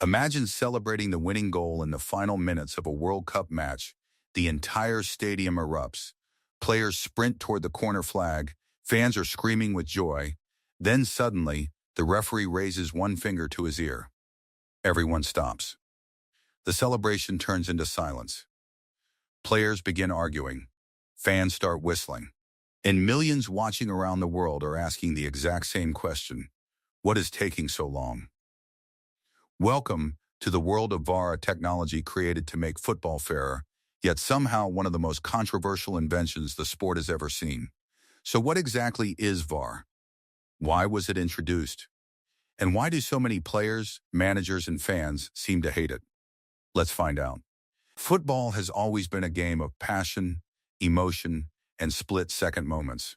Imagine celebrating the winning goal in the final minutes of a World Cup match. The entire stadium erupts. Players sprint toward the corner flag. Fans are screaming with joy. Then suddenly, the referee raises one finger to his ear. Everyone stops. The celebration turns into silence. Players begin arguing. Fans start whistling. And millions watching around the world are asking the exact same question. What is taking so long? Welcome to the world of VAR, a technology created to make football fairer, yet somehow one of the most controversial inventions the sport has ever seen. So what exactly is VAR? Why was it introduced? And why do so many players, managers, and fans seem to hate it? Let's find out. Football has always been a game of passion, emotion, and split-second moments.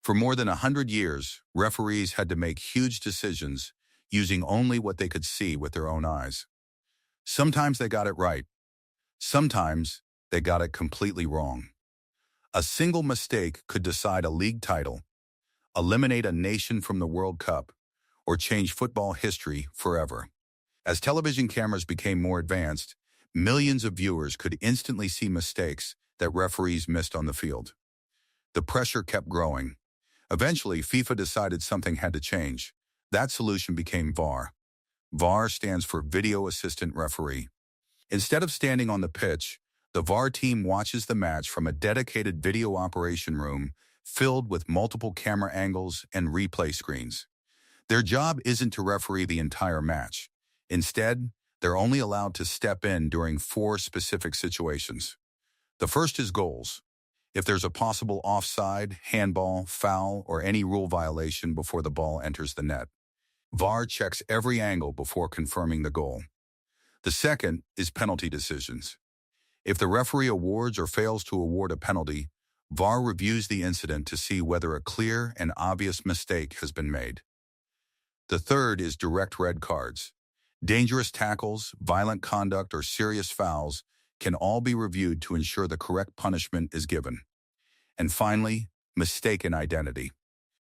For more than 100 years, referees had to make huge decisions using only what they could see with their own eyes. Sometimes they got it right. Sometimes they got it completely wrong. A single mistake could decide a league title, eliminate a nation from the World Cup, or change football history forever. As television cameras became more advanced, millions of viewers could instantly see mistakes that referees missed on the field. The pressure kept growing. Eventually, FIFA decided something had to change. That solution became VAR. VAR stands for Video Assistant Referee. Instead of standing on the pitch, the VAR team watches the match from a dedicated video operation room filled with multiple camera angles and replay screens. Their job isn't to referee the entire match. Instead, they're only allowed to step in during 4 specific situations. The first is goals. If there's a possible offside, handball, foul, or any rule violation before the ball enters the net, VAR checks every angle before confirming the goal. The second is penalty decisions. If the referee awards or fails to award a penalty, VAR reviews the incident to see whether a clear and obvious mistake has been made. The third is direct red cards. Dangerous tackles, violent conduct, or serious fouls can all be reviewed to ensure the correct punishment is given. And finally, mistaken identity.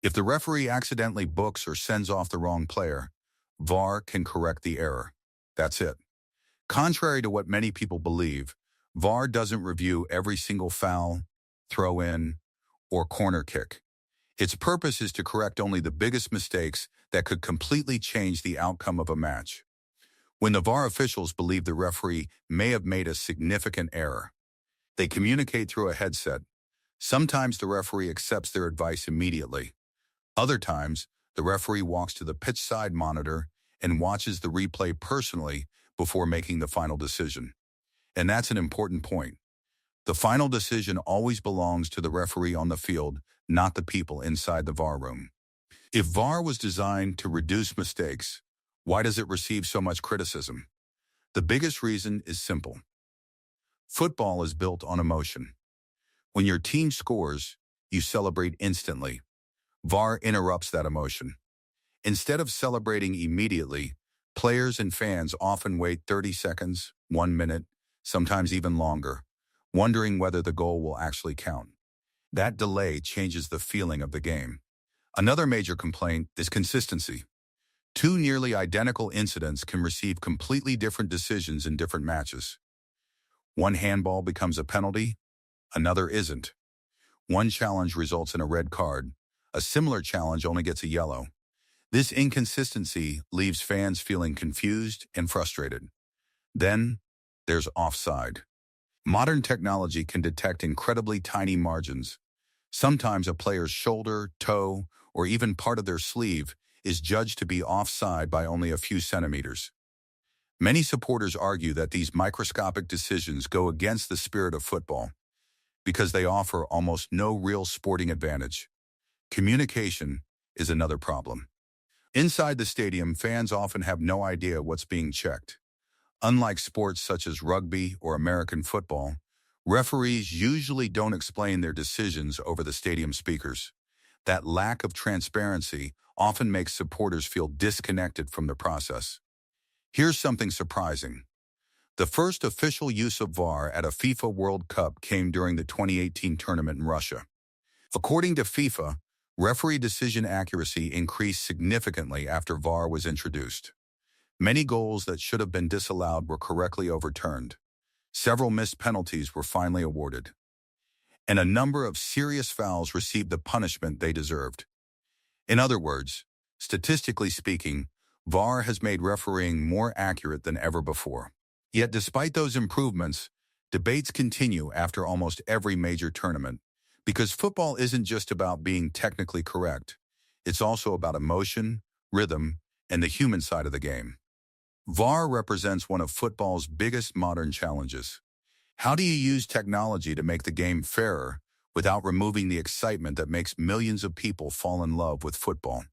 If the referee accidentally books or sends off the wrong player, VAR can correct the error. That's it. Contrary to what many people believe, VAR doesn't review every single foul, throw-in, or corner kick. Its purpose is to correct only the biggest mistakes that could completely change the outcome of a match. When the VAR officials believe the referee may have made a significant error, they communicate through a headset. Sometimes the referee accepts their advice immediately. Other times, the referee walks to the pitch side monitor and watches the replay personally before making the final decision. And that's an important point. The final decision always belongs to the referee on the field, not the people inside the VAR room. If VAR was designed to reduce mistakes, why does it receive so much criticism? The biggest reason is simple. Football is built on emotion. When your team scores, you celebrate instantly. VAR interrupts that emotion. Instead of celebrating immediately, players and fans often wait 30 seconds, 1 minute, sometimes even longer, wondering whether the goal will actually count. That delay changes the feeling of the game. Another major complaint is consistency. 2 nearly identical incidents can receive completely different decisions in different matches. One handball becomes a penalty, another isn't. One challenge results in a red card, a similar challenge only gets a yellow. This inconsistency leaves fans feeling confused and frustrated. Then, there's offside. Modern technology can detect incredibly tiny margins. Sometimes a player's shoulder, toe, or even part of their sleeve is judged to be offside by only a few centimeters. Many supporters argue that these microscopic decisions go against the spirit of football because they offer almost no real sporting advantage. Communication is another problem. Inside the stadium, fans often have no idea what's being checked. Unlike sports such as rugby or American football, referees usually don't explain their decisions over the stadium speakers. That lack of transparency often makes supporters feel disconnected from the process. Here's something surprising. The first official use of VAR at a FIFA World Cup came during the 2018 tournament in Russia. According to FIFA, referee decision accuracy increased significantly after VAR was introduced. Many goals that should have been disallowed were correctly overturned. Several missed penalties were finally awarded. And a number of serious fouls received the punishment they deserved. In other words, statistically speaking, VAR has made refereeing more accurate than ever before. Yet despite those improvements, debates continue after almost every major tournament, because football isn't just about being technically correct. It's also about emotion, rhythm, and the human side of the game. VAR represents one of football's biggest modern challenges. How do you use technology to make the game fairer without removing the excitement that makes millions of people fall in love with football?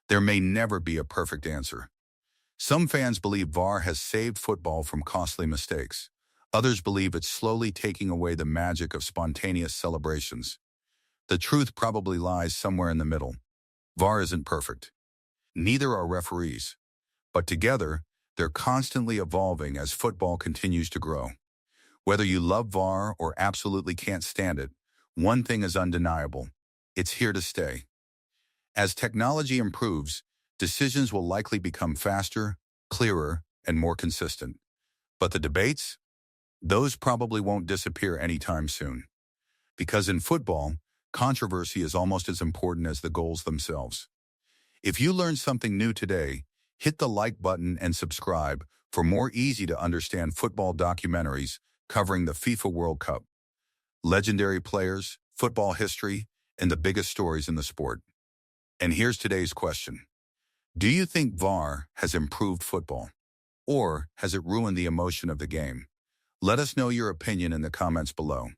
There may never be a perfect answer. Some fans believe VAR has saved football from costly mistakes. Others believe it's slowly taking away the magic of spontaneous celebrations. The truth probably lies somewhere in the middle. VAR isn't perfect. Neither are referees. But together, they're constantly evolving as football continues to grow. Whether you love VAR or absolutely can't stand it, one thing is undeniable. It's here to stay. As technology improves, decisions will likely become faster, clearer, and more consistent. But the debates? Those probably won't disappear anytime soon. Because in football, controversy is almost as important as the goals themselves. If you learned something new today, hit the like button and subscribe for more easy-to-understand football documentaries covering the FIFA World Cup, legendary players, football history, and the biggest stories in the sport. And here's today's question. Do you think VAR has improved football? Or has it ruined the emotion of the game? Let us know your opinion in the comments below.